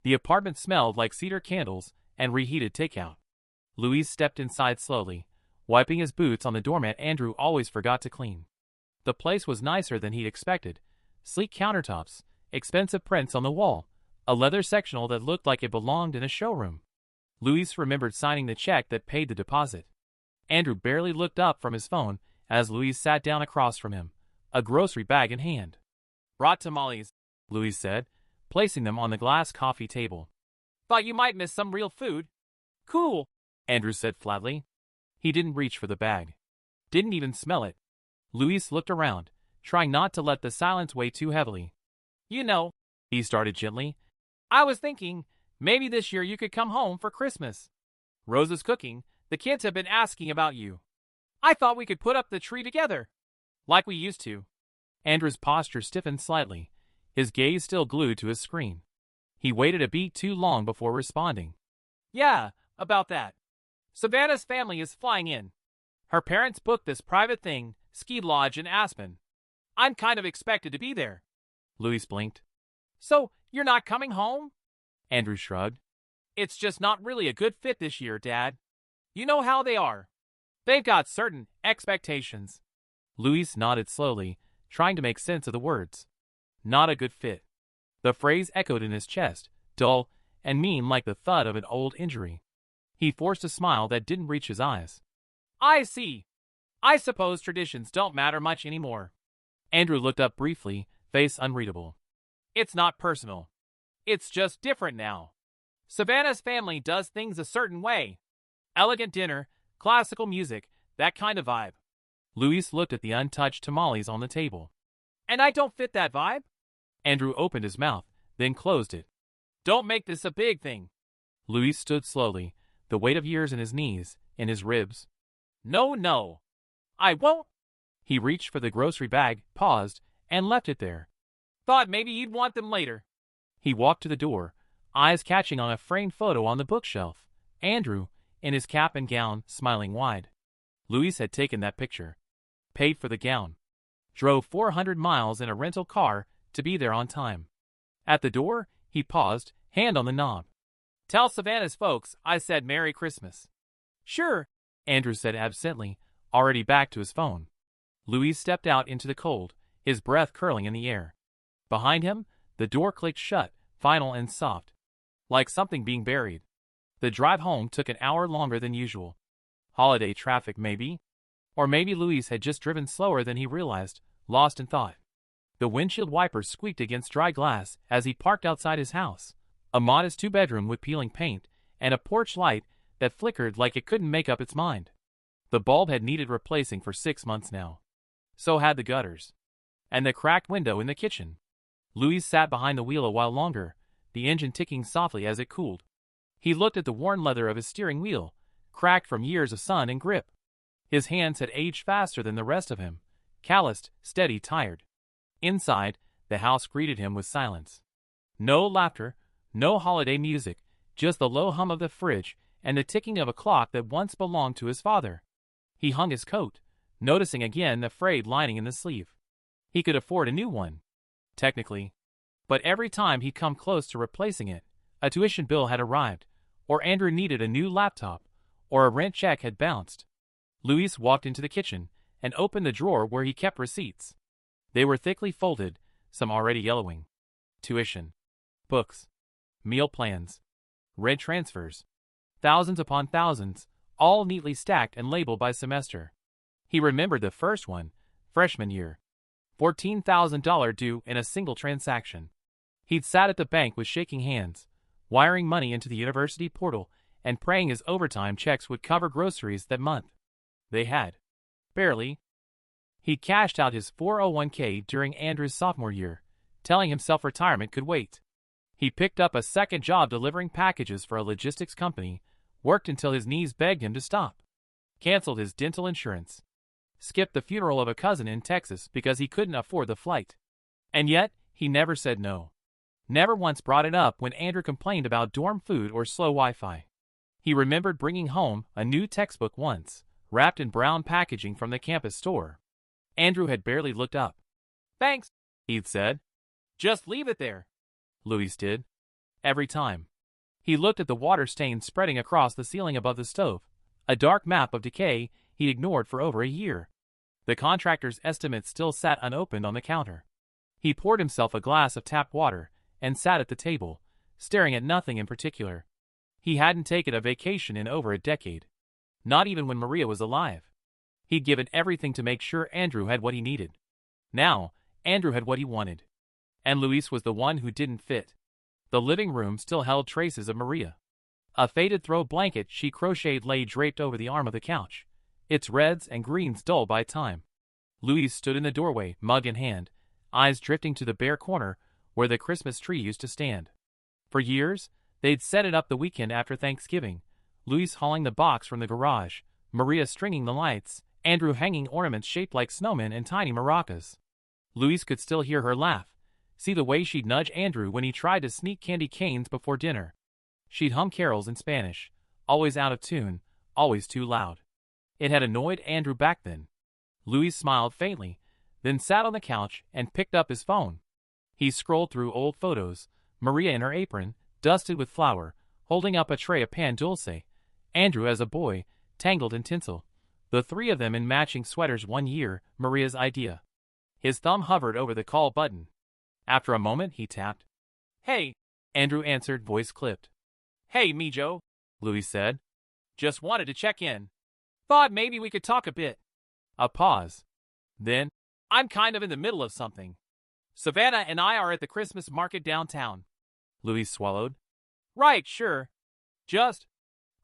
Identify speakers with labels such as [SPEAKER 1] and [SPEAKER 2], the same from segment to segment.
[SPEAKER 1] The apartment smelled like cedar candles and reheated takeout. Louise stepped inside slowly, wiping his boots on the doormat Andrew always forgot to clean. The place was nicer than he'd expected. Sleek countertops, expensive prints on the wall, a leather sectional that looked like it belonged in a showroom. Louise remembered signing the check that paid the deposit. Andrew barely looked up from his phone as Louise sat down across from him, a grocery bag in hand. "Brought tamales," Louise said, placing them on the glass coffee table. "Thought you might miss some real food." "Cool," Andrew said flatly. He didn't reach for the bag. Didn't even smell it. Louise looked around, trying not to let the silence weigh too heavily. "You know," he started gently, "I was thinking, maybe this year you could come home for Christmas. Rosa's cooking, the kids have been asking about you. I thought we could put up the tree together. Like we used to." Andrew's posture stiffened slightly, his gaze still glued to his screen. He waited a beat too long before responding. "Yeah, about that. Savannah's family is flying in. Her parents booked this private thing, ski lodge in Aspen. I'm kind of expected to be there." Louise blinked. "So, you're not coming home?" Andrew shrugged. "It's just not really a good fit this year, Dad. You know how they are. They've got certain expectations." Louise nodded slowly, trying to make sense of the words. Not a good fit. The phrase echoed in his chest, dull and mean like the thud of an old injury. He forced a smile that didn't reach his eyes. "I see. I suppose traditions don't matter much anymore." Andrew looked up briefly, face unreadable. "It's not personal. It's just different now. Savannah's family does things a certain way. Elegant dinner, classical music, that kind of vibe." Louise looked at the untouched tamales on the table. "And I don't fit that vibe?" Andrew opened his mouth, then closed it. "Don't make this a big thing." Louise stood slowly, the weight of years in his knees, in his ribs. No, I won't." He reached for the grocery bag, paused, and left it there. "Thought maybe you'd want them later." He walked to the door, eyes catching on a framed photo on the bookshelf. Andrew, in his cap and gown, smiling wide. Louise had taken that picture. Paid for the gown. Drove 400 miles in a rental car to be there on time. At the door, he paused, hand on the knob. "Tell Savannah's folks I said Merry Christmas." "Sure," Andrew said absently, already back to his phone. Louise stepped out into the cold, his breath curling in the air. Behind him, the door clicked shut, final and soft. Like something being buried. The drive home took an hour longer than usual. Holiday traffic, maybe? Or maybe Louise had just driven slower than he realized, lost in thought. The windshield wipers squeaked against dry glass as he parked outside his house, a modest two-bedroom with peeling paint, and a porch light that flickered like it couldn't make up its mind. The bulb had needed replacing for 6 months now. So had the gutters. And the cracked window in the kitchen. Louise sat behind the wheel a while longer, the engine ticking softly as it cooled. He looked at the worn leather of his steering wheel, cracked from years of sun and grip. His hands had aged faster than the rest of him, calloused, steady, tired. Inside, the house greeted him with silence. No laughter, no holiday music, just the low hum of the fridge and the ticking of a clock that once belonged to his father. He hung his coat, noticing again the frayed lining in the sleeve. He could afford a new one. Technically. But every time he'd come close to replacing it, a tuition bill had arrived, or Andrew needed a new laptop, or a rent check had bounced. Louise walked into the kitchen and opened the drawer where he kept receipts. They were thickly folded, some already yellowing. Tuition. Books. Meal plans. Rent transfers. Thousands upon thousands, all neatly stacked and labeled by semester. He remembered the first one, freshman year. $14,000 due in a single transaction. He'd sat at the bank with shaking hands, wiring money into the university portal and praying his overtime checks would cover groceries that month. They had. Barely. He cashed out his 401k during Andrew's sophomore year, telling himself retirement could wait. He picked up a second job delivering packages for a logistics company, worked until his knees begged him to stop. Canceled his dental insurance. Skipped the funeral of a cousin in Texas because he couldn't afford the flight. And yet, he never said no. Never once brought it up when Andrew complained about dorm food or slow Wi-Fi. He remembered bringing home a new textbook once, wrapped in brown packaging from the campus store. Andrew had barely looked up. "Thanks," he'd said. "Just leave it there." Louise did. every time. He looked at the water stains spreading across the ceiling above the stove, a dark map of decay he'd ignored for over a year. The contractor's estimate still sat unopened on the counter. He poured himself a glass of tap water and sat at the table, staring at nothing in particular. He hadn't taken a vacation in over a decade. Not even when Maria was alive. He'd given everything to make sure Andrew had what he needed. Now, Andrew had what he wanted. And Louise was the one who didn't fit. The living room still held traces of Maria. A faded throw blanket she crocheted lay draped over the arm of the couch, its reds and greens dulled by time. Louise stood in the doorway, mug in hand, eyes drifting to the bare corner where the Christmas tree used to stand. For years, they'd set it up the weekend after Thanksgiving, Louise hauling the box from the garage, Maria stringing the lights, Andrew hanging ornaments shaped like snowmen and tiny maracas. Louise could still hear her laugh, see the way she'd nudge Andrew when he tried to sneak candy canes before dinner. She'd hum carols in Spanish, always out of tune, always too loud. It had annoyed Andrew back then. Louise smiled faintly, then sat on the couch and picked up his phone. He scrolled through old photos, Maria in her apron, dusted with flour, holding up a tray of pan dulce, Andrew as a boy, tangled in tinsel, the three of them in matching sweaters. 1 year, Maria's idea. His thumb hovered over the call button. After a moment, he tapped. "Hey," Andrew answered, voice clipped. "Hey, me Joe," Louise said. "Just wanted to check in. Thought maybe we could talk a bit." A pause. Then, "I'm kind of in the middle of something. Savannah and I are at the Christmas market downtown." Louise swallowed. "Right, sure.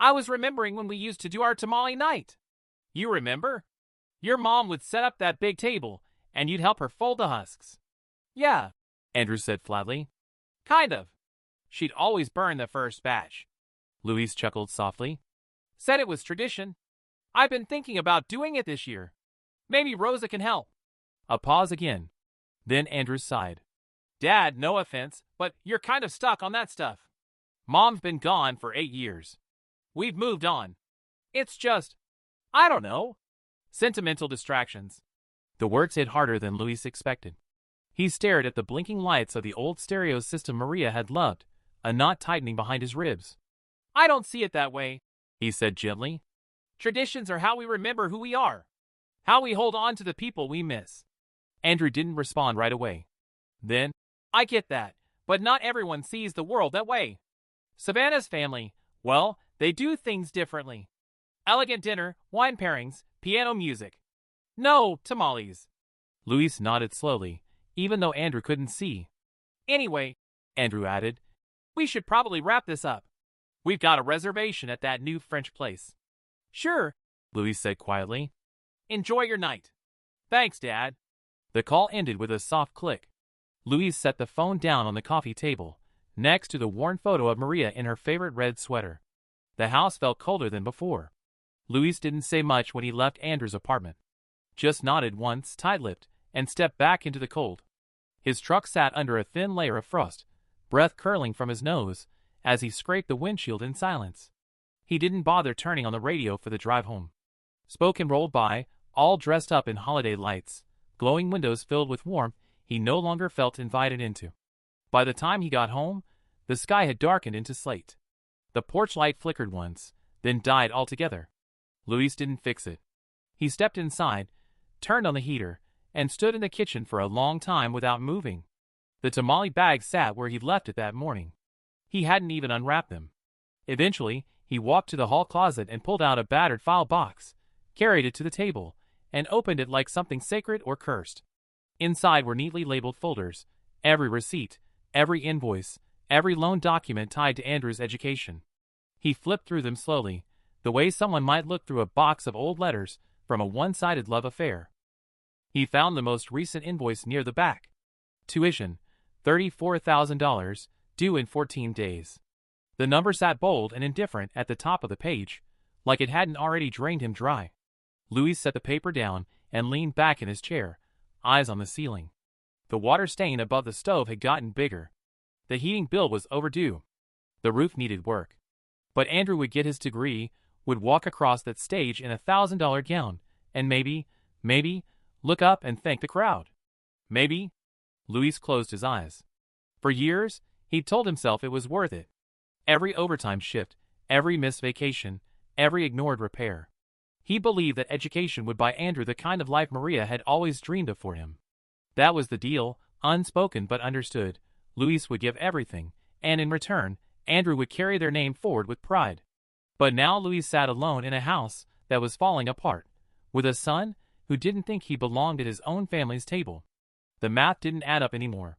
[SPEAKER 1] I was remembering when we used to do our tamale night. You remember? Your mom would set up that big table, and you'd help her fold the husks." "Yeah," Andrew said flatly. "Kind of. She'd always burn the first batch." Louise chuckled softly. "Said it was tradition. I've been thinking about doing it this year. Maybe Rosa can help." A pause again. Then Andrew sighed. "Dad, no offense, but you're kind of stuck on that stuff. Mom's been gone for 8 years. We've moved on. It's just, I don't know. Sentimental distractions." The words hit harder than Louise expected. He stared at the blinking lights of the old stereo system Maria had loved, a knot tightening behind his ribs. "I don't see it that way," he said gently. "Traditions are how we remember who we are. How we hold on to the people we miss." Andrew didn't respond right away. Then, "I get that, but not everyone sees the world that way. Savannah's family, well, they do things differently. Elegant dinner, wine pairings, piano music. No tamales." Louise nodded slowly, even though Andrew couldn't see. "Anyway," Andrew added, "we should probably wrap this up. We've got a reservation at that new French place." "Sure," Louise said quietly. "Enjoy your night." "Thanks, Dad." The call ended with a soft click. Louise set the phone down on the coffee table, next to the worn photo of Maria in her favorite red sweater. The house felt colder than before. Louise didn't say much when he left Andrew's apartment. Just nodded once, tight-lipped, and stepped back into the cold. His truck sat under a thin layer of frost, breath curling from his nose as he scraped the windshield in silence. He didn't bother turning on the radio for the drive home. Spokane rolled by, all dressed up in holiday lights, glowing windows filled with warmth he no longer felt invited into. By the time he got home, the sky had darkened into slate. The porch light flickered once, then died altogether. Louise didn't fix it. He stepped inside, turned on the heater, and stood in the kitchen for a long time without moving. The tamale bag sat where he'd left it that morning. He hadn't even unwrapped them. Eventually, he walked to the hall closet and pulled out a battered file box, carried it to the table, and opened it like something sacred or cursed. Inside were neatly labeled folders, every receipt, every invoice, every loan document tied to Andrew's education. He flipped through them slowly, the way someone might look through a box of old letters from a one-sided love affair. He found the most recent invoice near the back. Tuition, $34,000, due in 14 days. The number sat bold and indifferent at the top of the page, like it hadn't already drained him dry. Louis set the paper down and leaned back in his chair, eyes on the ceiling. The water stain above the stove had gotten bigger. The heating bill was overdue. The roof needed work. But Andrew would get his degree, would walk across that stage in a $1,000 gown, and maybe, look up and thank the crowd. Maybe. Louis closed his eyes. For years, He told himself it was worth it. Every overtime shift, every missed vacation, every ignored repair. He believed that education would buy Andrew the kind of life Maria had always dreamed of for him. That was the deal, unspoken but understood. Luis would give everything, and in return, Andrew would carry their name forward with pride. But now Luis sat alone in a house that was falling apart, with a son who didn't think he belonged at his own family's table. The math didn't add up anymore.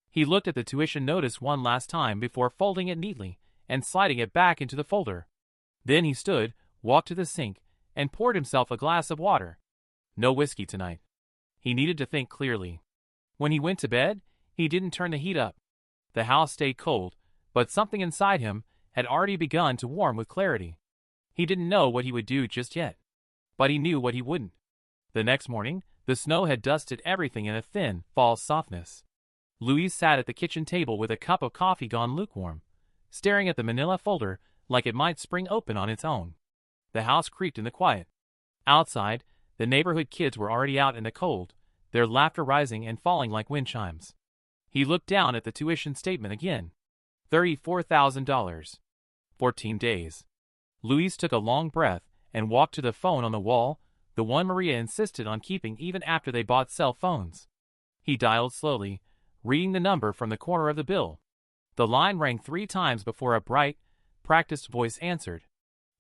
[SPEAKER 1] He looked at the tuition notice one last time before folding it neatly and sliding it back into the folder. Then he stood, walked to the sink, and poured himself a glass of water. No whiskey tonight. He needed to think clearly. When he went to bed, he didn't turn the heat up. The house stayed cold, but something inside him had already begun to warm with clarity. He didn't know what he would do just yet, but he knew what he wouldn't. The next morning, the snow had dusted everything in a thin, fall softness. Luis sat at the kitchen table with a cup of coffee gone lukewarm, staring at the manila folder like it might spring open on its own. The house creaked in the quiet. Outside, the neighborhood kids were already out in the cold, their laughter rising and falling like wind chimes. He looked down at the tuition statement again. $34,000. 14 days. Luis took a long breath and walked to the phone on the wall, the one Maria insisted on keeping even after they bought cell phones. He dialed slowly, reading the number from the corner of the bill. The line rang 3 times before a bright, practiced voice answered.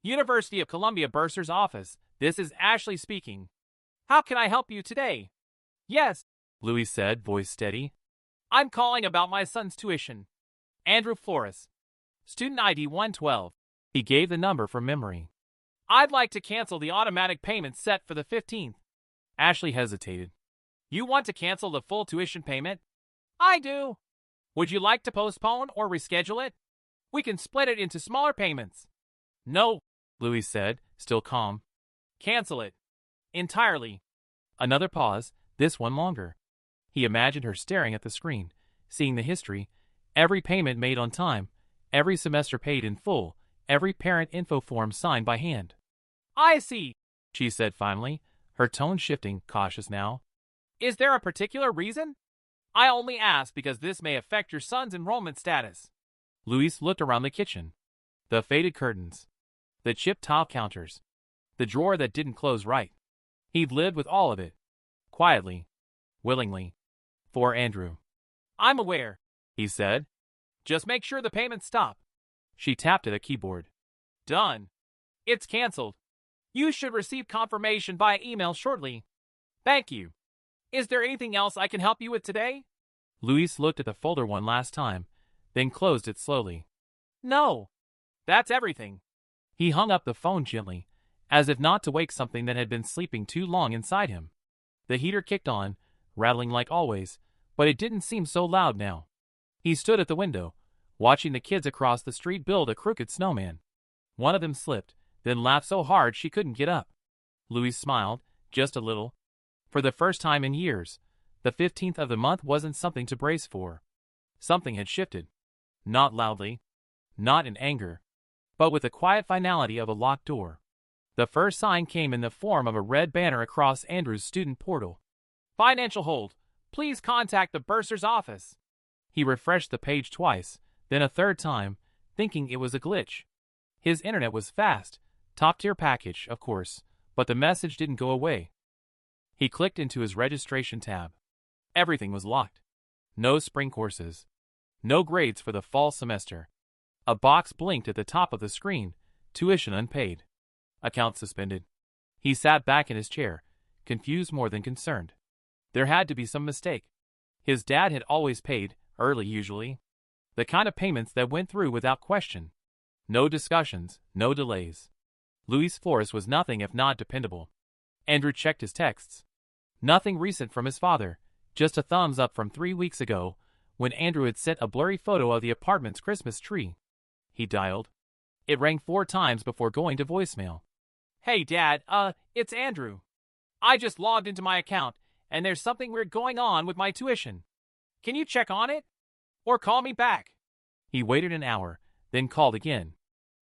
[SPEAKER 1] University of Columbia Bursar's office, this is Ashley speaking. How can I help you today? Yes, Luis said, voice steady. I'm calling about my son's tuition. Andrew Flores. Student ID 112. He gave the number from memory. I'd like to cancel the automatic payment set for the 15th. Ashley hesitated. You want to cancel the full tuition payment? I do. Would you like to postpone or reschedule it? We can split it into smaller payments. No, Luis said, still calm. Cancel it. Entirely. Another pause, this one longer. He imagined her staring at the screen, seeing the history, every payment made on time, every semester paid in full, every parent info form signed by hand. I see, she said finally, her tone shifting, cautious now. Is there a particular reason? I only ask because this may affect your son's enrollment status. Luis looked around the kitchen. The faded curtains. The chipped tile counters. The drawer that didn't close right. He'd lived with all of it. Quietly. Willingly. For Andrew. I'm aware, he said. Just make sure the payments stop. She tapped at a keyboard. Done. It's canceled. You should receive confirmation via email shortly. Thank you. Is there anything else I can help you with today? Luis looked at the folder one last time, then closed it slowly. No. That's everything. He hung up the phone gently, as if not to wake something that had been sleeping too long inside him. The heater kicked on, rattling like always, but it didn't seem so loud now. He stood at the window, watching the kids across the street build a crooked snowman. One of them slipped, then laughed so hard she couldn't get up. Luis smiled, just a little. For the first time in years, the 15th of the month wasn't something to brace for. Something had shifted. Not loudly. Not in anger. But with the quiet finality of a locked door. The first sign came in the form of a red banner across Andrew's student portal. Financial hold. Please contact the bursar's office. He refreshed the page twice, then a third time, thinking it was a glitch. His internet was fast, top-tier package, of course, but the message didn't go away. He clicked into his registration tab. Everything was locked. No spring courses. No grades for the fall semester. A box blinked at the top of the screen. Tuition unpaid. Account suspended. He sat back in his chair, confused more than concerned. There had to be some mistake. His dad had always paid, early usually. The kind of payments that went through without question. No discussions, no delays. Luis Flores was nothing if not dependable. Andrew checked his texts. Nothing recent from his father, just a thumbs up from 3 weeks ago, when Andrew had sent a blurry photo of the apartment's Christmas tree. He dialed. It rang 4 times before going to voicemail. Hey Dad, it's Andrew. I just logged into my account, and there's something weird going on with my tuition. Can you check on it? Or call me back? He waited an hour, then called again.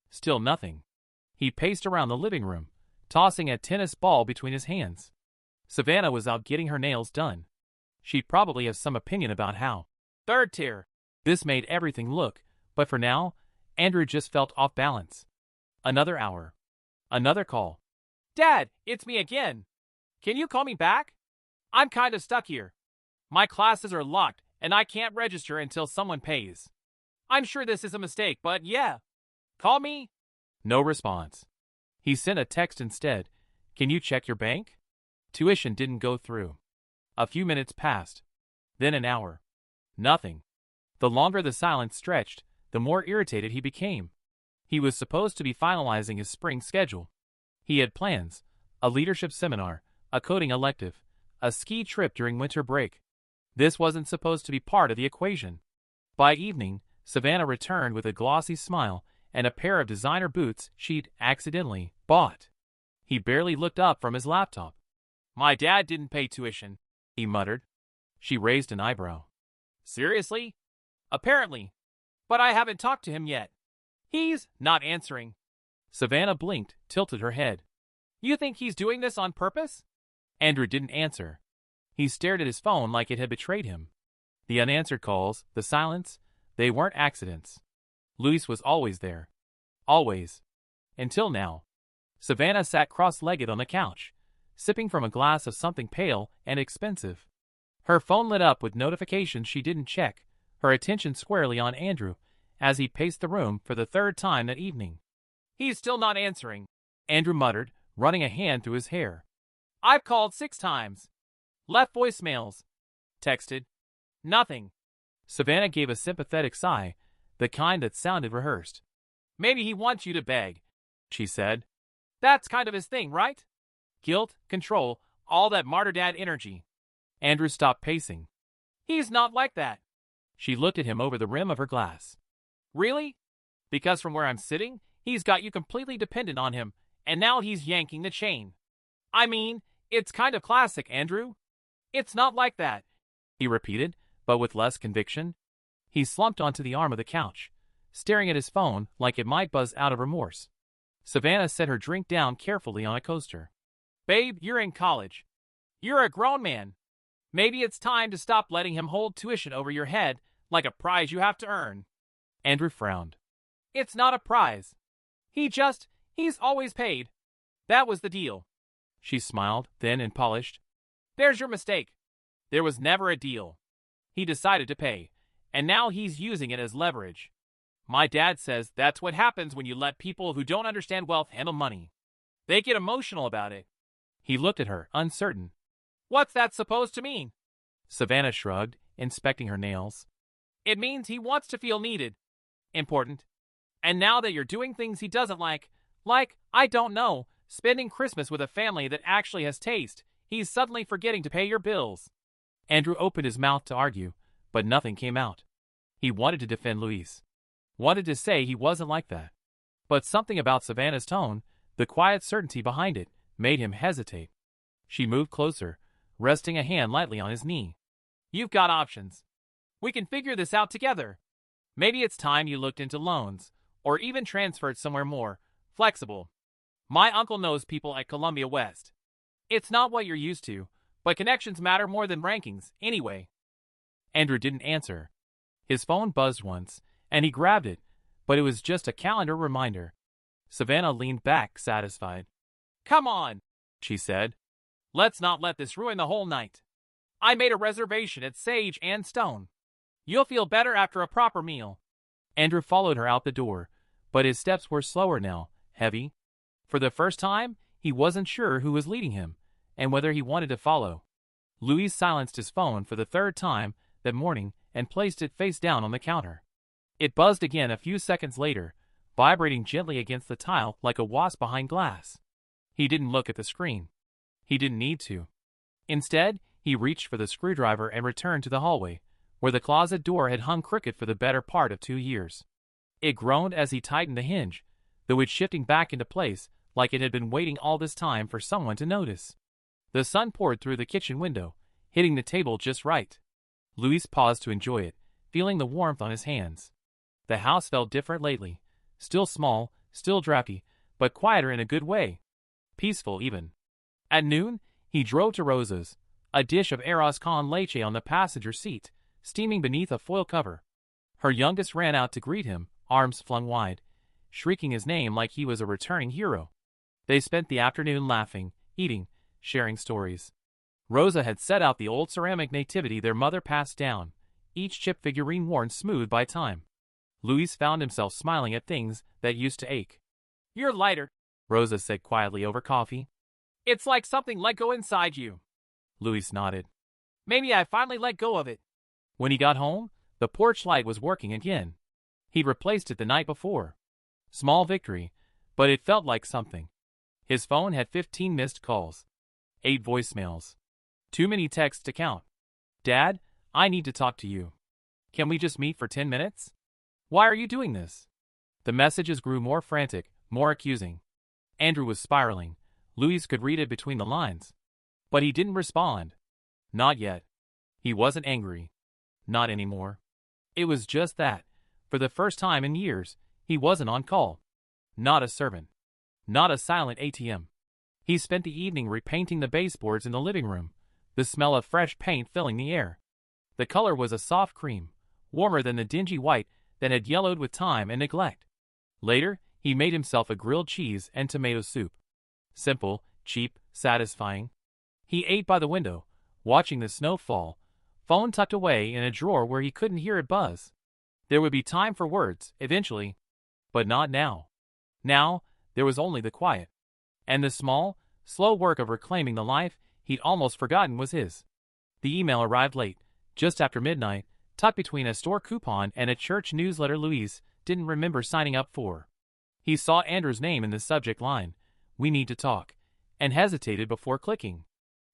[SPEAKER 1] Still nothing. He paced around the living room, tossing a tennis ball between his hands. Savannah was out getting her nails done. She'd probably have some opinion about how. Third tier, This made everything look, but for now, Andrew just felt off balance. Another hour. Another call. Dad, it's me again. Can you call me back? I'm kind of stuck here. My classes are locked, and I can't register until someone pays. I'm sure this is a mistake, but yeah. Call me? No response. He sent a text instead. Can you check your bank? Tuition didn't go through. A few minutes passed. Then an hour. Nothing. The longer the silence stretched, the more irritated he became. He was supposed to be finalizing his spring schedule. He had plans, a leadership seminar, a coding elective, a ski trip during winter break. This wasn't supposed to be part of the equation. By evening, Savannah returned with a glossy smile and a pair of designer boots she'd accidentally bought. He barely looked up from his laptop. My dad didn't pay tuition, he muttered. She raised an eyebrow. Seriously? Apparently. But I haven't talked to him yet. He's not answering. Savannah blinked, tilted her head. You think he's doing this on purpose? Andrew didn't answer. He stared at his phone like it had betrayed him. The unanswered calls, the silence, they weren't accidents. Luis was always there. Always. Until now. Savannah sat cross-legged on the couch, sipping from a glass of something pale and expensive. Her phone lit up with notifications she didn't check, her attention squarely on Andrew as he paced the room for the third time that evening. He's still not answering, Andrew muttered, running a hand through his hair. I've called 6 times. Left voicemails. Texted. Nothing. Savannah gave a sympathetic sigh, the kind that sounded rehearsed. Maybe he wants you to beg, she said. That's kind of his thing, right? Guilt, control, all that martyr dad energy. Andrew stopped pacing. He's not like that. She looked at him over the rim of her glass. Really? Because from where I'm sitting, he's got you completely dependent on him, and now he's yanking the chain. I mean, it's kind of classic, Andrew. It's not like that, he repeated, but with less conviction. He slumped onto the arm of the couch, staring at his phone like it might buzz out of remorse. Savannah set her drink down carefully on a coaster. Babe, you're in college. You're a grown man. Maybe it's time to stop letting him hold tuition over your head like a prize you have to earn. Andrew frowned. It's not a prize. He's always paid. That was the deal. She smiled, then and polished. There's your mistake. There was never a deal. He decided to pay, and now he's using it as leverage. My dad says that's what happens when you let people who don't understand wealth handle money. They get emotional about it. He looked at her, uncertain. What's that supposed to mean? Savannah shrugged, inspecting her nails. It means he wants to feel needed. Important. And now that you're doing things he doesn't like, I don't know, spending Christmas with a family that actually has taste, he's suddenly forgetting to pay your bills. Andrew opened his mouth to argue, but nothing came out. He wanted to defend Luis. Wanted to say he wasn't like that. But something about Savannah's tone, the quiet certainty behind it, made him hesitate. She moved closer, resting a hand lightly on his knee. You've got options. We can figure this out together. Maybe it's time you looked into loans, or even transferred somewhere more flexible. My uncle knows people at Columbia West. It's not what you're used to, but connections matter more than rankings, anyway. Andrew didn't answer. His phone buzzed once, and he grabbed it, but it was just a calendar reminder. Savannah leaned back, satisfied. Come on, she said. Let's not let this ruin the whole night. I made a reservation at Sage and Stone. You'll feel better after a proper meal. Andrew followed her out the door, but his steps were slower now, heavy. For the first time, he wasn't sure who was leading him, and whether he wanted to follow. Luis silenced his phone for the third time that morning and placed it face down on the counter. It buzzed again a few seconds later, vibrating gently against the tile like a wasp behind glass. He didn't look at the screen. He didn't need to. Instead, he reached for the screwdriver and returned to the hallway, where the closet door had hung crooked for the better part of 2 years. It groaned as he tightened the hinge, though it's shifting back into place like it had been waiting all this time for someone to notice. The sun poured through the kitchen window, hitting the table just right. Luis paused to enjoy it, feeling the warmth on his hands. The house felt different lately. Still small, still drafty, but quieter in a good way. Peaceful, even. At noon, he drove to Rosa's, a dish of arroz con leche on the passenger seat, steaming beneath a foil cover. Her youngest ran out to greet him, arms flung wide, shrieking his name like he was a returning hero. They spent the afternoon laughing, eating, sharing stories. Rosa had set out the old ceramic nativity their mother passed down, each chip figurine worn smooth by time. Luis found himself smiling at things that used to ache. "You're lighter," Rosa said quietly over coffee. "It's like something let go inside you." Luis nodded. "Maybe I finally let go of it." When he got home, the porch light was working again. He'd replaced it the night before. Small victory, but it felt like something. His phone had 15 missed calls. 8 voicemails. Too many texts to count. "Dad, I need to talk to you. Can we just meet for 10 minutes? Why are you doing this?" The messages grew more frantic, more accusing. Andrew was spiraling. Luis could read it between the lines. But he didn't respond. Not yet. He wasn't angry. Not anymore. It was just that, for the first time in years, he wasn't on call. Not a servant. Not a silent ATM. He spent the evening repainting the baseboards in the living room, the smell of fresh paint filling the air. The color was a soft cream, warmer than the dingy white that had yellowed with time and neglect. Later, he made himself a grilled cheese and tomato soup. Simple, cheap, satisfying. He ate by the window, watching the snow fall, phone tucked away in a drawer where he couldn't hear it buzz. There would be time for words, eventually. But not now. Now, there was only the quiet. And the small, slow work of reclaiming the life he'd almost forgotten was his. The email arrived late, just after midnight, tucked between a store coupon and a church newsletter Luis didn't remember signing up for. He saw Andrew's name in the subject line, "We need to talk," and hesitated before clicking.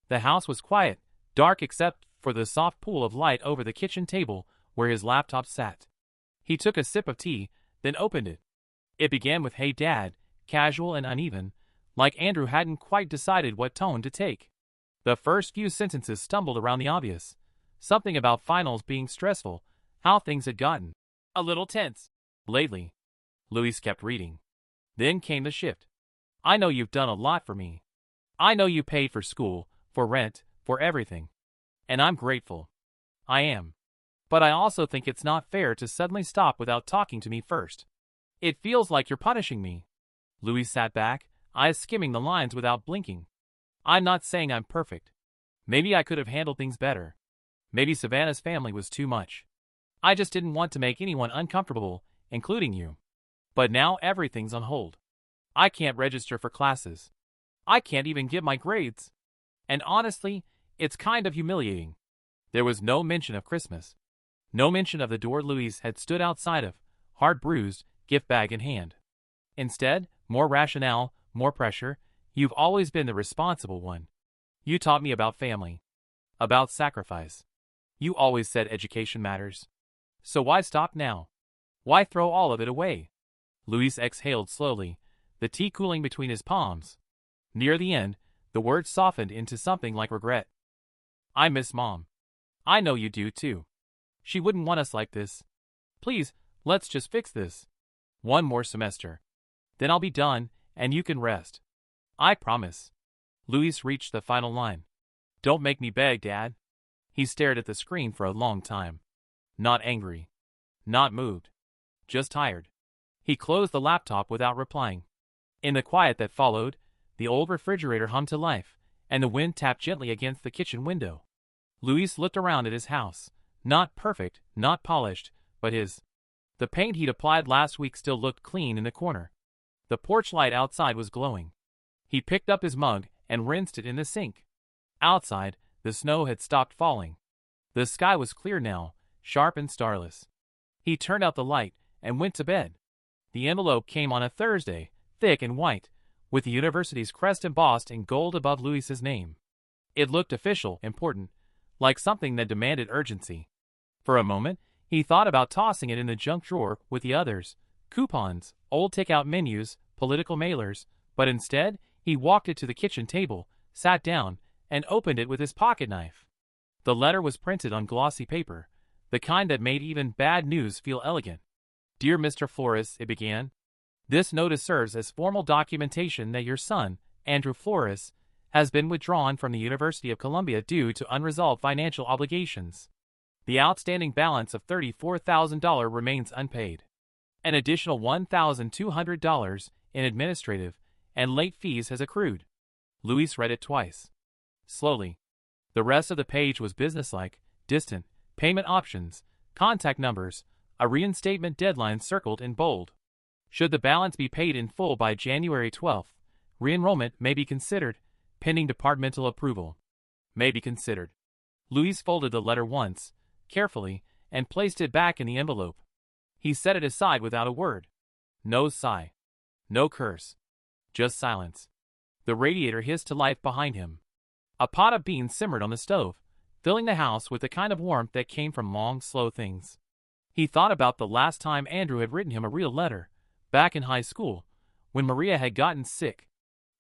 [SPEAKER 1] The house was quiet, dark except for the soft pool of light over the kitchen table where his laptop sat. He took a sip of tea, then opened it. It began with "Hey Dad," casual and uneven, like Andrew hadn't quite decided what tone to take. The first few sentences stumbled around the obvious. Something about finals being stressful, how things had gotten a little tense lately. Luis kept reading. Then came the shift. "I know you've done a lot for me. I know you paid for school, for rent, for everything. And I'm grateful. I am. But I also think it's not fair to suddenly stop without talking to me first. It feels like you're punishing me." Luis sat back, eyes skimming the lines without blinking. "I'm not saying I'm perfect. Maybe I could have handled things better. Maybe Savannah's family was too much. I just didn't want to make anyone uncomfortable, including you. But now everything's on hold. I can't register for classes. I can't even get my grades. And honestly, it's kind of humiliating." There was no mention of Christmas. No mention of the door Luis had stood outside of, heart bruised, gift bag in hand. Instead, more rationale, more pressure. "You've always been the responsible one. You taught me about family. About sacrifice. You always said education matters. So why stop now? Why throw all of it away?" Luis exhaled slowly, the tea cooling between his palms. Near the end, the words softened into something like regret. "I miss Mom. I know you do too. She wouldn't want us like this. Please, let's just fix this. One more semester. Then I'll be done, and you can rest. I promise." Luis reached the final line. "Don't make me beg, Dad." He stared at the screen for a long time. Not angry. Not moved. Just tired. He closed the laptop without replying. In the quiet that followed, the old refrigerator hummed to life, and the wind tapped gently against the kitchen window. Luis looked around at his house. Not perfect, not polished, but his. The paint he'd applied last week still looked clean in the corner. The porch light outside was glowing. He picked up his mug and rinsed it in the sink. Outside, the snow had stopped falling. The sky was clear now, sharp and starless. He turned out the light and went to bed. The envelope came on a Thursday, thick and white, with the university's crest embossed in gold above Luis's name. It looked official, important, like something that demanded urgency. For a moment, he thought about tossing it in the junk drawer with the others, coupons, old takeout menus, political mailers, but instead, he walked it to the kitchen table, sat down, and opened it with his pocket knife. The letter was printed on glossy paper, the kind that made even bad news feel elegant. "Dear Mr. Flores," it began. "This notice serves as formal documentation that your son, Andrew Flores, has been withdrawn from the University of Columbia due to unresolved financial obligations. The outstanding balance of $34,000 remains unpaid. An additional $1,200 in administrative and late fees has accrued. Luis read it twice. Slowly. The rest of the page was businesslike, distant, payment options, contact numbers, a reinstatement deadline circled in bold. Should the balance be paid in full by January 12th, re-enrollment may be considered, pending departmental approval. May be considered. Luis folded the letter once, carefully, and placed it back in the envelope. He set it aside without a word. No sigh. No curse. Just silence. The radiator hissed to life behind him. A pot of beans simmered on the stove, filling the house with the kind of warmth that came from long, slow things. He thought about the last time Andrew had written him a real letter, back in high school, when Maria had gotten sick.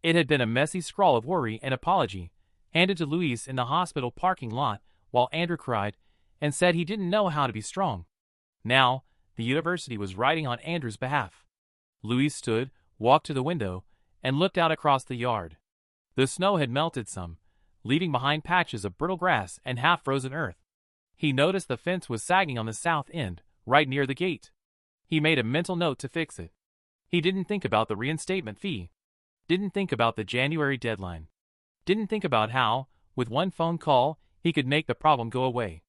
[SPEAKER 1] It had been a messy scrawl of worry and apology, handed to Luis in the hospital parking lot while Andrew cried and said he didn't know how to be strong. Now, the university was writing on Andrew's behalf. Luis stood, walked to the window, and looked out across the yard. The snow had melted some, leaving behind patches of brittle grass and half-frozen earth. He noticed the fence was sagging on the south end, right near the gate. He made a mental note to fix it. He didn't think about the reinstatement fee. Didn't think about the January deadline. Didn't think about how, with one phone call, he could make the problem go away.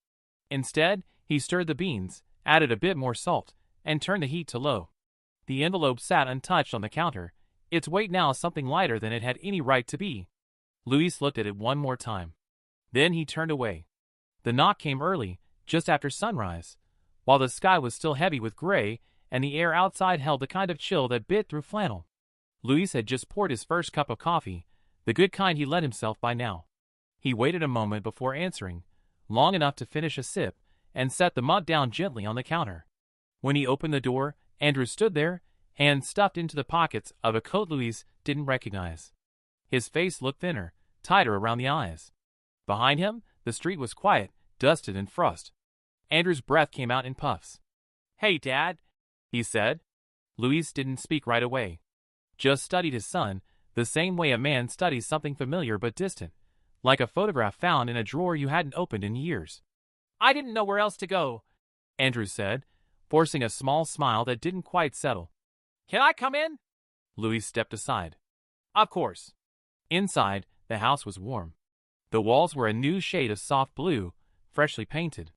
[SPEAKER 1] Instead, he stirred the beans, added a bit more salt, and turned the heat to low. The envelope sat untouched on the counter, its weight now something lighter than it had any right to be. Luis looked at it one more time. Then he turned away. The knock came early, just after sunrise, while the sky was still heavy with gray and the air outside held the kind of chill that bit through flannel. Luis had just poured his first cup of coffee, the good kind he let himself by now. He waited a moment before answering, long enough to finish a sip, and set the mug down gently on the counter. When he opened the door, Andrew stood there, hands stuffed into the pockets of a coat Luis didn't recognize. His face looked thinner, tighter around the eyes. Behind him, the street was quiet, dusted and frost. Andrew's breath came out in puffs. "Hey, Dad," he said. Luis didn't speak right away. Just studied his son, the same way a man studies something familiar but distant, like a photograph found in a drawer you hadn't opened in years. "I didn't know where else to go," Andrew said, forcing a small smile that didn't quite settle. "Can I come in?" Luis stepped aside. "Of course." Inside, the house was warm. The walls were a new shade of soft blue, freshly painted.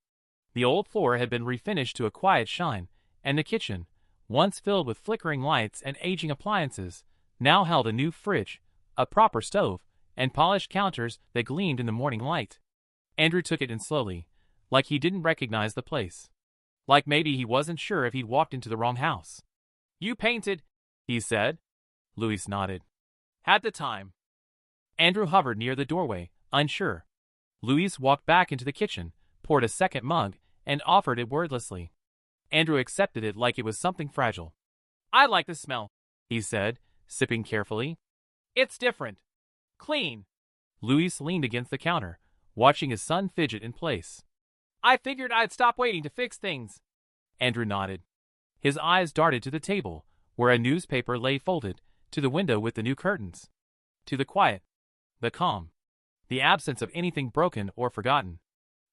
[SPEAKER 1] The old floor had been refinished to a quiet shine, and the kitchen, once filled with flickering lights and aging appliances, now held a new fridge, a proper stove, and polished counters that gleamed in the morning light. Andrew took it in slowly, like he didn't recognize the place. Like maybe he wasn't sure if he'd walked into the wrong house. "You painted," he said. Luis nodded. "Had the time." Andrew hovered near the doorway, unsure. Luis walked back into the kitchen, poured a second mug, and offered it wordlessly. Andrew accepted it like it was something fragile. "I like the smell," he said, sipping carefully. "It's different. Clean." Luis leaned against the counter, watching his son fidget in place. "I figured I'd stop waiting to fix things." Andrew nodded. His eyes darted to the table, where a newspaper lay folded, to the window with the new curtains. To the quiet. The calm. The absence of anything broken or forgotten.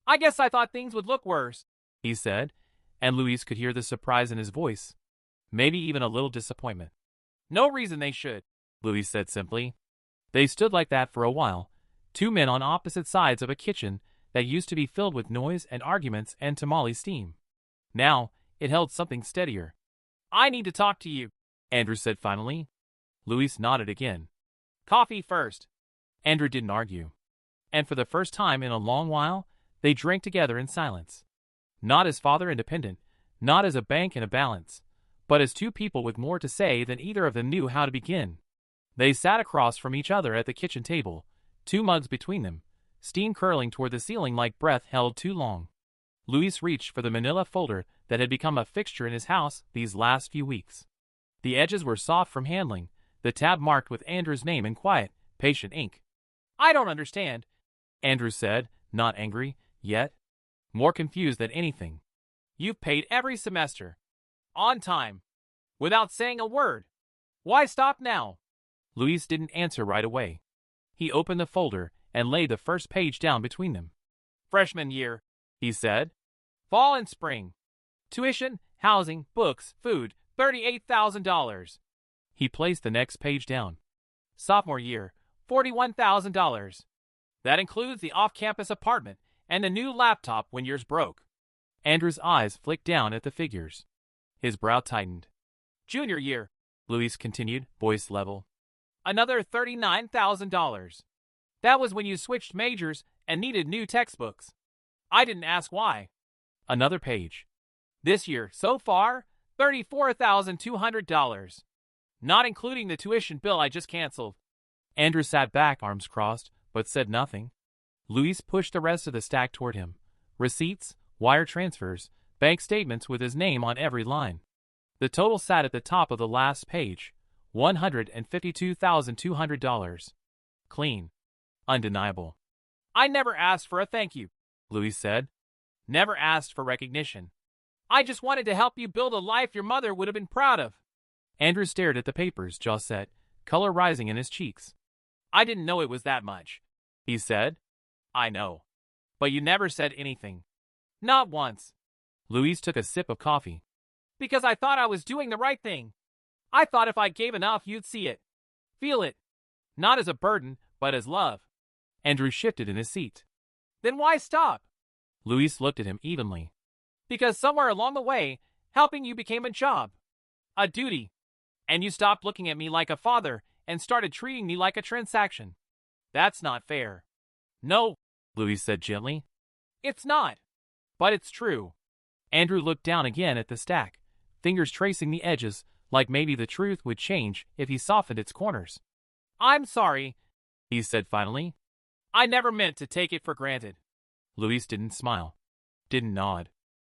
[SPEAKER 1] "I guess I thought things would look worse," he said, and Luis could hear the surprise in his voice. Maybe even a little disappointment. "No reason they should," Luis said simply. They stood like that for a while, two men on opposite sides of a kitchen that used to be filled with noise and arguments and tamale steam. Now, it held something steadier. "I need to talk to you," Andrew said finally. Luis nodded again. "Coffee first." Andrew didn't argue. And for the first time in a long while, they drank together in silence. Not as father independent, not as a bank and a balance, but as two people with more to say than either of them knew how to begin. They sat across from each other at the kitchen table, two mugs between them, steam curling toward the ceiling like breath held too long. Luis reached for the manila folder that had become a fixture in his house these last few weeks. The edges were soft from handling, the tab marked with Andrew's name in quiet, patient ink. "I don't understand," Andrew said, not angry, yet more confused than anything. "You've paid every semester. On time. Without saying a word. Why stop now?" Luis didn't answer right away. He opened the folder and laid the first page down between them. "Freshman year," he said. Fall and spring. Tuition, housing, books, food, $38,000. He placed the next page down. Sophomore year, $41,000. That includes the off-campus apartment and the new laptop when yours broke. Andrew's eyes flicked down at the figures. His brow tightened. Junior year, Louise continued, voice level. Another $39,000. That was when you switched majors and needed new textbooks. I didn't ask why. Another page. This year, so far, $34,200. Not including the tuition bill I just canceled. Andrew sat back, arms crossed, but said nothing. Louise pushed the rest of the stack toward him. Receipts, wire transfers, bank statements with his name on every line. The total sat at the top of the last page. $152,200. Clean. Undeniable. I never asked for a thank you, Louise said. Never asked for recognition. I just wanted to help you build a life your mother would have been proud of. Andrew stared at the papers, jaw set, color rising in his cheeks. I didn't know it was that much, he said. I know. But you never said anything. Not once. Louise took a sip of coffee. Because I thought I was doing the right thing. I thought if I gave enough, you'd see it. Feel it. Not as a burden, but as love. Andrew shifted in his seat. Then why stop? Louise looked at him evenly. Because somewhere along the way, helping you became a job. A duty. And you stopped looking at me like a father and started treating me like a transaction. That's not fair. No, Louise said gently. It's not. But it's true. Andrew looked down again at the stack, fingers tracing the edges, like maybe the truth would change if he softened its corners. I'm sorry, he said finally. I never meant to take it for granted. Louise didn't smile, didn't nod.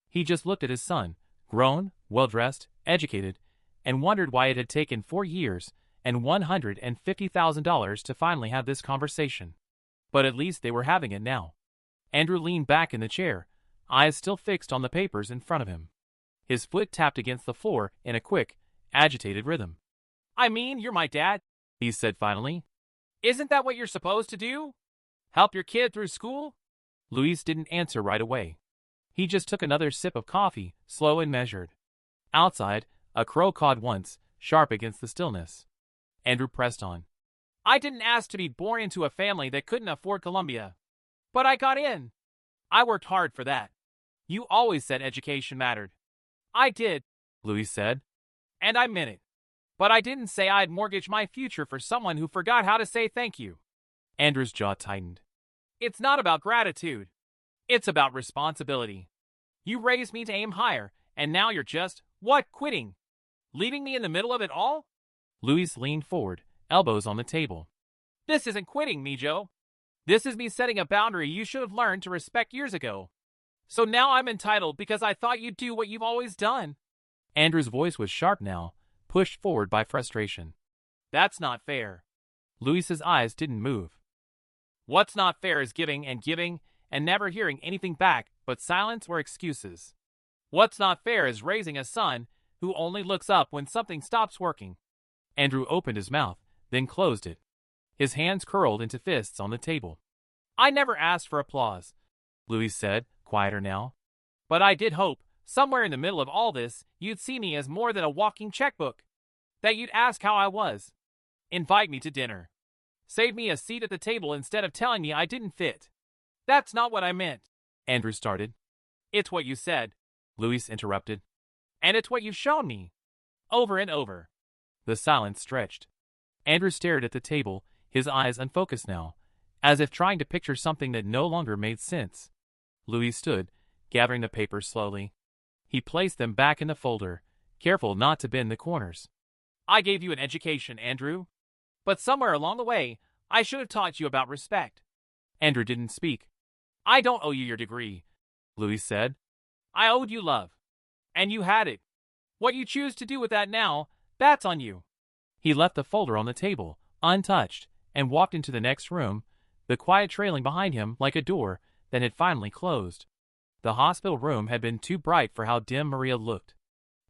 [SPEAKER 1] He just looked at his son, grown, well-dressed, educated, and wondered why it had taken 4 years and $150,000 to finally have this conversation. But at least they were having it now. Andrew leaned back in the chair, eyes still fixed on the papers in front of him. His foot tapped against the floor in a quick, agitated rhythm. I mean, you're my dad, he said finally. Isn't that what you're supposed to do? Help your kid through school? Louise didn't answer right away. He just took another sip of coffee, slow and measured. Outside, a crow cawed once, sharp against the stillness. Andrew pressed on. I didn't ask to be born into a family that couldn't afford Columbia. But I got in. I worked hard for that. You always said education mattered. I did, Louise said. And I meant it. But I didn't say I'd mortgage my future for someone who forgot how to say thank you. Andrew's jaw tightened. It's not about gratitude. It's about responsibility. You raised me to aim higher, and now you're just, quitting? Leaving me in the middle of it all? Louise leaned forward, elbows on the table. This isn't quitting me, Joe. This is me setting a boundary you should have learned to respect years ago. So now I'm entitled because I thought you'd do what you've always done. Andrew's voice was sharp now, pushed forward by frustration. That's not fair. Louise's eyes didn't move. What's not fair is giving and never hearing anything back but silence or excuses. What's not fair is raising a son who only looks up when something stops working. Andrew opened his mouth, then closed it. His hands curled into fists on the table. I never asked for applause, Louise said, quieter now. But I did hope, somewhere in the middle of all this, you'd see me as more than a walking checkbook. That you'd ask how I was. Invite me to dinner. Save me a seat at the table instead of telling me I didn't fit. That's not what I meant, Andrew started. It's what you said, Louise interrupted. And it's what you've shown me. Over and over. The silence stretched. Andrew stared at the table, his eyes unfocused now, as if trying to picture something that no longer made sense. Louise stood, gathering the papers slowly. He placed them back in the folder, careful not to bend the corners. I gave you an education, Andrew. But somewhere along the way, I should have taught you about respect. Andrew didn't speak. I don't owe you your degree, Louise said. I owed you love. And you had it. What you choose to do with that now, that's on you. He left the folder on the table, untouched, and walked into the next room, the quiet trailing behind him like a door that had finally closed. The hospital room had been too bright for how dim Maria looked.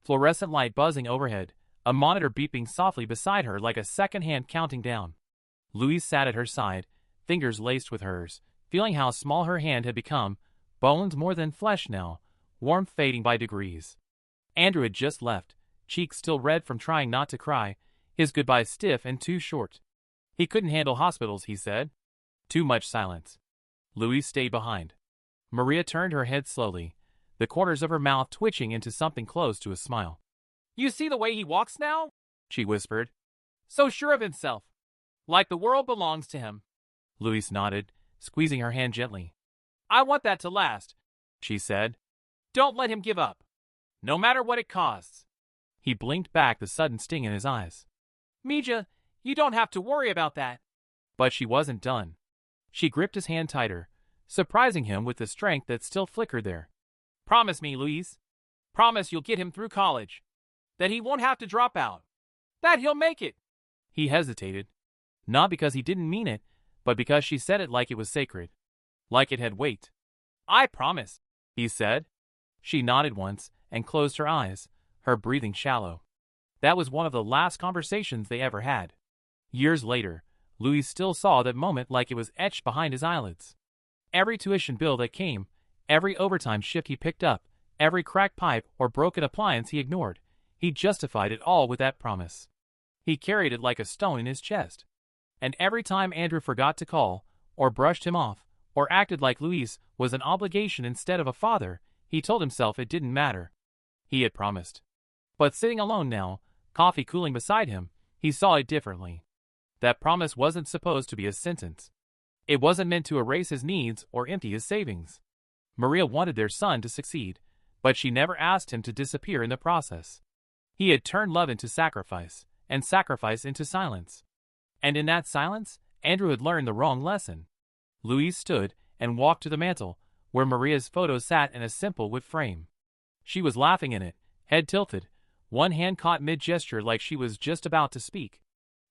[SPEAKER 1] Fluorescent light buzzing overhead, a monitor beeping softly beside her like a second hand counting down. Louise sat at her side, fingers laced with hers, feeling how small her hand had become, bones more than flesh now, warmth fading by degrees. Andrew had just left, cheeks still red from trying not to cry, his goodbye stiff and too short. He couldn't handle hospitals, he said. Too much silence. Louise stayed behind. Maria turned her head slowly, the corners of her mouth twitching into something close to a smile. "You see the way he walks now?" she whispered. "So sure of himself. Like the world belongs to him." Louise nodded, squeezing her hand gently. "I want that to last," she said. "Don't let him give up. No matter what it costs." He blinked back, the sudden sting in his eyes. "Mija, you don't have to worry about that." But she wasn't done. She gripped his hand tighter, surprising him with the strength that still flickered there. "Promise me, Louise. Promise you'll get him through college. That he won't have to drop out. That he'll make it." He hesitated. Not because he didn't mean it, but because she said it like it was sacred. Like it had weight. "I promise," he said. She nodded once and closed her eyes, her breathing shallow. That was one of the last conversations they ever had. Years later, Louis still saw that moment like it was etched behind his eyelids. Every tuition bill that came, every overtime shift he picked up, every cracked pipe or broken appliance he ignored, he justified it all with that promise. He carried it like a stone in his chest. And every time Andrew forgot to call, or brushed him off, or acted like Louis was an obligation instead of a father, he told himself it didn't matter. He had promised. But sitting alone now, coffee cooling beside him, he saw it differently. That promise wasn't supposed to be a sentence. It wasn't meant to erase his needs or empty his savings. Maria wanted their son to succeed, but she never asked him to disappear in the process. He had turned love into sacrifice, and sacrifice into silence. And in that silence, Andrew had learned the wrong lesson. Louise stood and walked to the mantel, where Maria's photo sat in a simple wood frame. She was laughing in it, head tilted, one hand caught mid-gesture like she was just about to speak.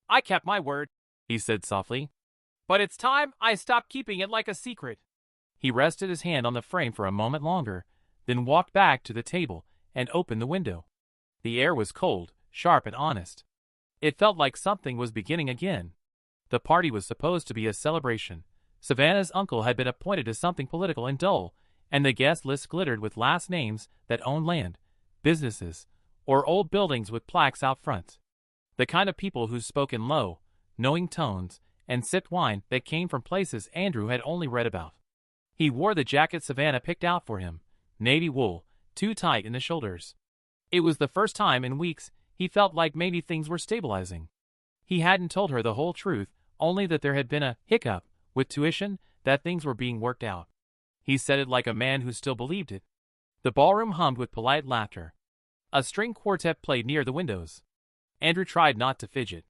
[SPEAKER 1] "I kept my word," he said softly. "But it's time I stopped keeping it like a secret." He rested his hand on the frame for a moment longer, then walked back to the table and opened the window. The air was cold, sharp and honest. It felt like something was beginning again. The party was supposed to be a celebration. Savannah's uncle had been appointed to something political and dull, and the guest list glittered with last names that owned land, businesses, or old buildings with plaques out front. The kind of people who spoke in low, knowing tones and sipped wine that came from places Andrew had only read about. He wore the jacket Savannah picked out for him, navy wool, too tight in the shoulders. It was the first time in weeks he felt like maybe things were stabilizing. He hadn't told her the whole truth, only that there had been a hiccup with tuition, that things were being worked out. He said it like a man who still believed it. The ballroom hummed with polite laughter. A string quartet played near the windows. Andrew tried not to fidget.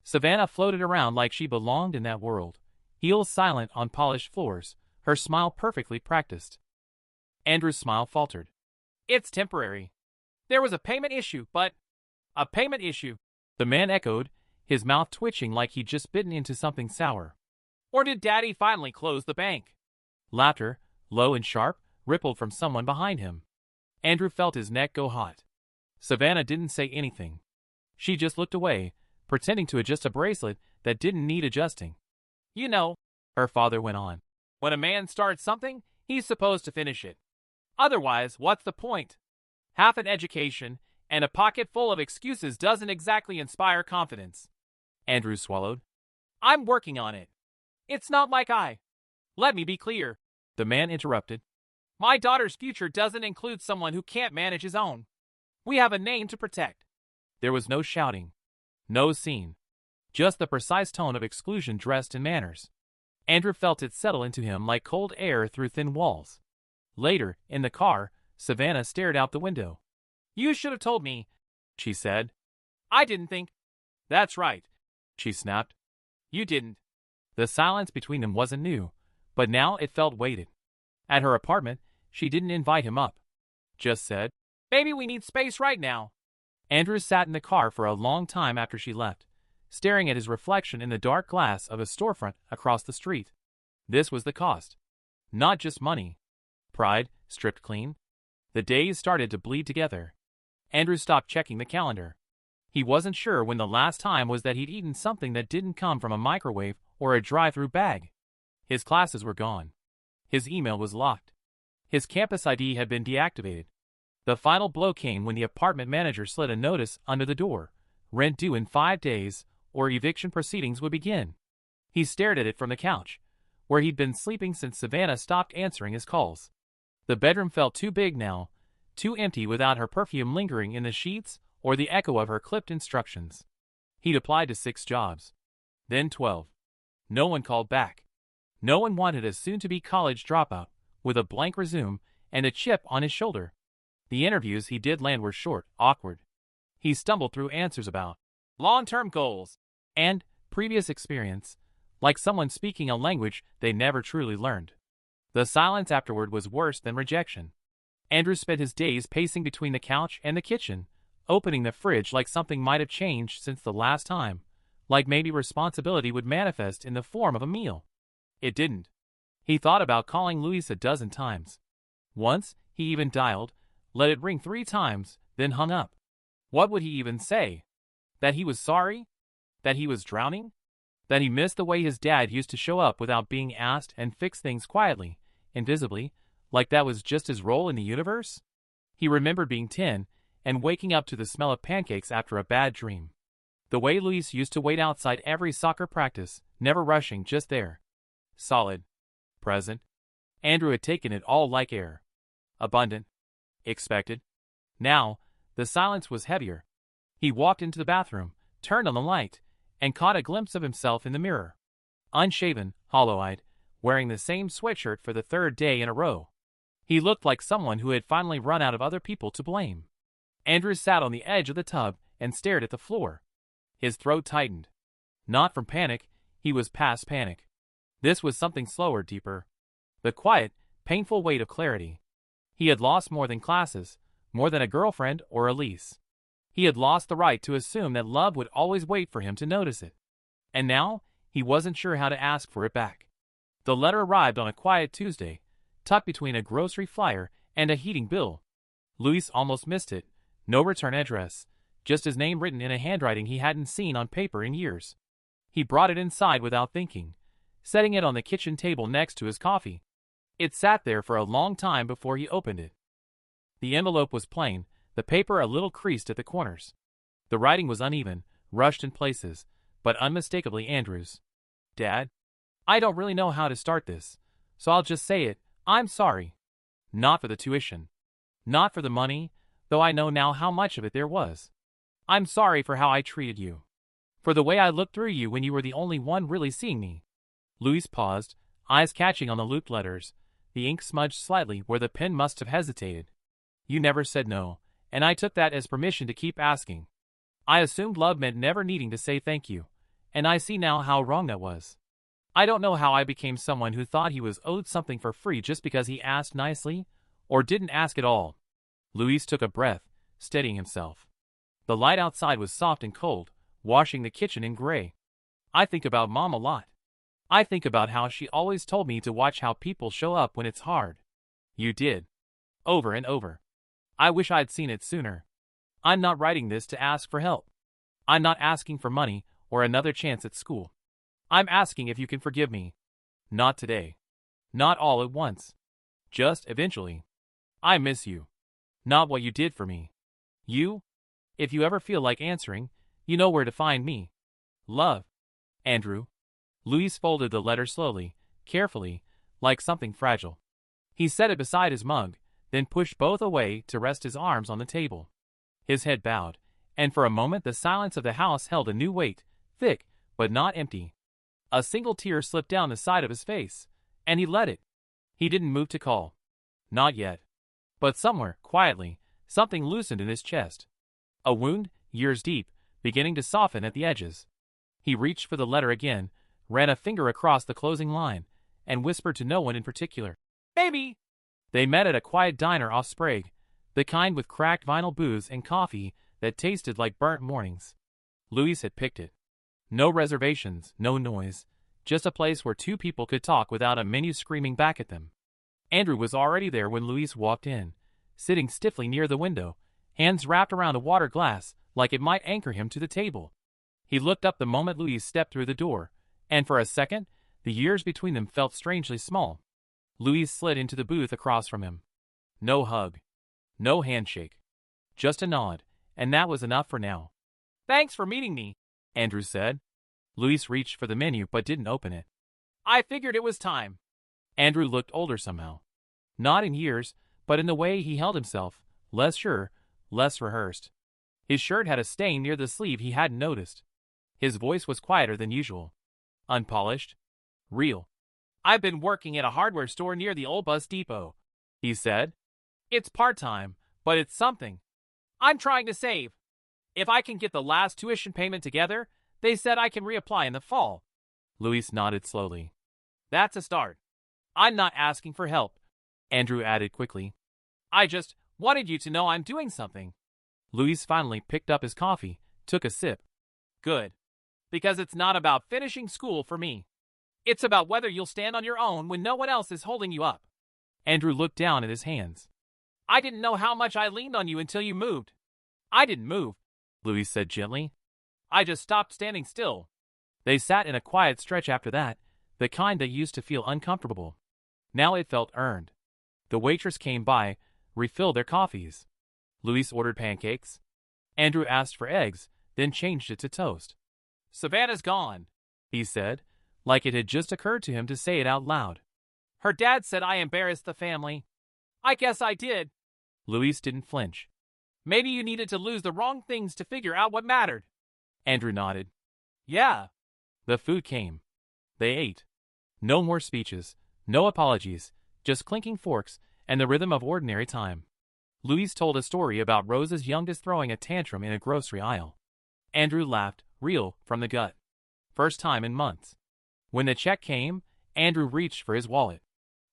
[SPEAKER 1] Savannah floated around like she belonged in that world, heels silent on polished floors, her smile perfectly practiced. Andrew's smile faltered. "It's temporary. There was a payment issue, but—" "A payment issue," the man echoed, his mouth twitching like he'd just bitten into something sour. "Or did Daddy finally close the bank?" Laughter, low and sharp, rippled from someone behind him. Andrew felt his neck go hot. Savannah didn't say anything. She just looked away, pretending to adjust a bracelet that didn't need adjusting. "You know," her father went on, "when a man starts something, he's supposed to finish it. Otherwise, what's the point? Half an education and a pocket full of excuses doesn't exactly inspire confidence." Andrew swallowed. "I'm working on it. It's not like Let me be clear," the man interrupted. "My daughter's future doesn't include someone who can't manage his own. We have a name to protect." There was no shouting, no scene, just the precise tone of exclusion dressed in manners. Andrew felt it settle into him like cold air through thin walls. Later, in the car, Savannah stared out the window. "You should have told me," she said. "I didn't think—" "That's right," she snapped. "You didn't." The silence between them wasn't new, but now it felt weighted. At her apartment, she didn't invite him up. Just said, "Maybe we need space right now." Andrew sat in the car for a long time after she left, staring at his reflection in the dark glass of a storefront across the street. This was the cost. Not just money. Pride, stripped clean. The days started to bleed together. Andrew stopped checking the calendar. He wasn't sure when the last time was that he'd eaten something that didn't come from a microwave or a drive-through bag. His classes were gone. His email was locked. His campus ID had been deactivated. The final blow came when the apartment manager slid a notice under the door. Rent due in 5 days, or eviction proceedings would begin. He stared at it from the couch, where he'd been sleeping since Savannah stopped answering his calls. The bedroom felt too big now, too empty without her perfume lingering in the sheets or the echo of her clipped instructions. He'd applied to 6 jobs. Then 12. No one called back. No one wanted a soon-to-be college dropout, with a blank resume and a chip on his shoulder. The interviews he did land were short, awkward. He stumbled through answers about long-term goals and previous experience, like someone speaking a language they never truly learned. The silence afterward was worse than rejection. Andrew spent his days pacing between the couch and the kitchen, opening the fridge like something might have changed since the last time, like maybe responsibility would manifest in the form of a meal. It didn't. He thought about calling Luis a dozen times. Once, he even dialed, let it ring 3 times, then hung up. What would he even say? That he was sorry? That he was drowning? That he missed the way his dad used to show up without being asked and fix things quietly, invisibly, like that was just his role in the universe? He remembered being 10 and waking up to the smell of pancakes after a bad dream. The way Luis used to wait outside every soccer practice, never rushing, just there. Solid. Present. Andrew had taken it all like air. Abundant. Expected. Now, the silence was heavier. He walked into the bathroom, turned on the light, and caught a glimpse of himself in the mirror. Unshaven, hollow-eyed, wearing the same sweatshirt for the 3rd day in a row. He looked like someone who had finally run out of other people to blame. Andrew sat on the edge of the tub and stared at the floor. His throat tightened. Not from panic, he was past panic. This was something slower, deeper. The quiet, painful weight of clarity. He had lost more than classes, more than a girlfriend or a lease. He had lost the right to assume that love would always wait for him to notice it. And now, he wasn't sure how to ask for it back. The letter arrived on a quiet Tuesday, tucked between a grocery flyer and a heating bill. Luis almost missed it. No return address, just his name written in a handwriting he hadn't seen on paper in years. He brought it inside without thinking, setting it on the kitchen table next to his coffee. It sat there for a long time before he opened it. The envelope was plain, the paper a little creased at the corners. The writing was uneven, rushed in places, but unmistakably Andrew's. Dad, I don't really know how to start this, so I'll just say it. I'm sorry. Not for the tuition. Not for the money, though I know now how much of it there was. I'm sorry for how I treated you. For the way I looked through you when you were the only one really seeing me. Luis paused, eyes catching on the looped letters, the ink smudged slightly where the pen must have hesitated. You never said no, and I took that as permission to keep asking. I assumed love meant never needing to say thank you, and I see now how wrong that was. I don't know how I became someone who thought he was owed something for free just because he asked nicely, or didn't ask at all. Luis took a breath, steadying himself. The light outside was soft and cold, washing the kitchen in gray. I think about Mom a lot. I think about how she always told me to watch how people show up when it's hard. You did. Over and over. I wish I'd seen it sooner. I'm not writing this to ask for help. I'm not asking for money or another chance at school. I'm asking if you can forgive me. Not today. Not all at once. Just eventually. I miss you. Not what you did for me. You? If you ever feel like answering, you know where to find me. Love. Andrew. Luis folded the letter slowly, carefully, like something fragile. He set it beside his mug, then pushed both away to rest his arms on the table. His head bowed, and for a moment the silence of the house held a new weight, thick, but not empty. A single tear slipped down the side of his face, and he let it. He didn't move to call. Not yet. But somewhere, quietly, something loosened in his chest. A wound, years deep, beginning to soften at the edges. He reached for the letter again, ran a finger across the closing line, and whispered to no one in particular. Baby! They met at a quiet diner off Sprague, the kind with cracked vinyl booze and coffee that tasted like burnt mornings. Luis had picked it. No reservations, no noise, just a place where 2 people could talk without a menu screaming back at them. Andrew was already there when Luis walked in, sitting stiffly near the window, hands wrapped around a water glass like it might anchor him to the table. He looked up the moment Luis stepped through the door, and for a second, the years between them felt strangely small. Louise slid into the booth across from him. No hug. No handshake. Just a nod, and that was enough for now. Thanks for meeting me, Andrew said. Louise reached for the menu but didn't open it. I figured it was time. Andrew looked older somehow. Not in years, but in the way he held himself, less sure, less rehearsed. His shirt had a stain near the sleeve he hadn't noticed. His voice was quieter than usual. Unpolished. Real. I've been working at a hardware store near the old bus depot, he said. It's part-time, but it's something. I'm trying to save. If I can get the last tuition payment together, they said I can reapply in the fall. Louise nodded slowly. That's a start. I'm not asking for help, Andrew added quickly. I just wanted you to know I'm doing something. Louise finally picked up his coffee, took a sip. Good. Because it's not about finishing school for me. It's about whether you'll stand on your own when no one else is holding you up. Andrew looked down at his hands. I didn't know how much I leaned on you until you moved. I didn't move, Louise said gently. I just stopped standing still. They sat in a quiet stretch after that, the kind that used to feel uncomfortable. Now it felt earned. The waitress came by, refilled their coffees. Louise ordered pancakes. Andrew asked for eggs, then changed it to toast. Savannah's gone, he said, like it had just occurred to him to say it out loud. Her dad said I embarrassed the family. I guess I did. Louise didn't flinch. Maybe you needed to lose the wrong things to figure out what mattered. Andrew nodded. Yeah. The food came. They ate. No more speeches, no apologies, just clinking forks and the rhythm of ordinary time. Louise told a story about Rose's youngest throwing a tantrum in a grocery aisle. Andrew laughed, real, from the gut. First time in months. When the check came, Andrew reached for his wallet.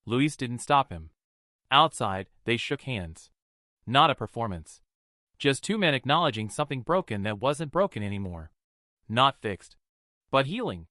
[SPEAKER 1] Louise didn't stop him. Outside, they shook hands. Not a performance. Just two men acknowledging something broken that wasn't broken anymore. Not fixed. But healing.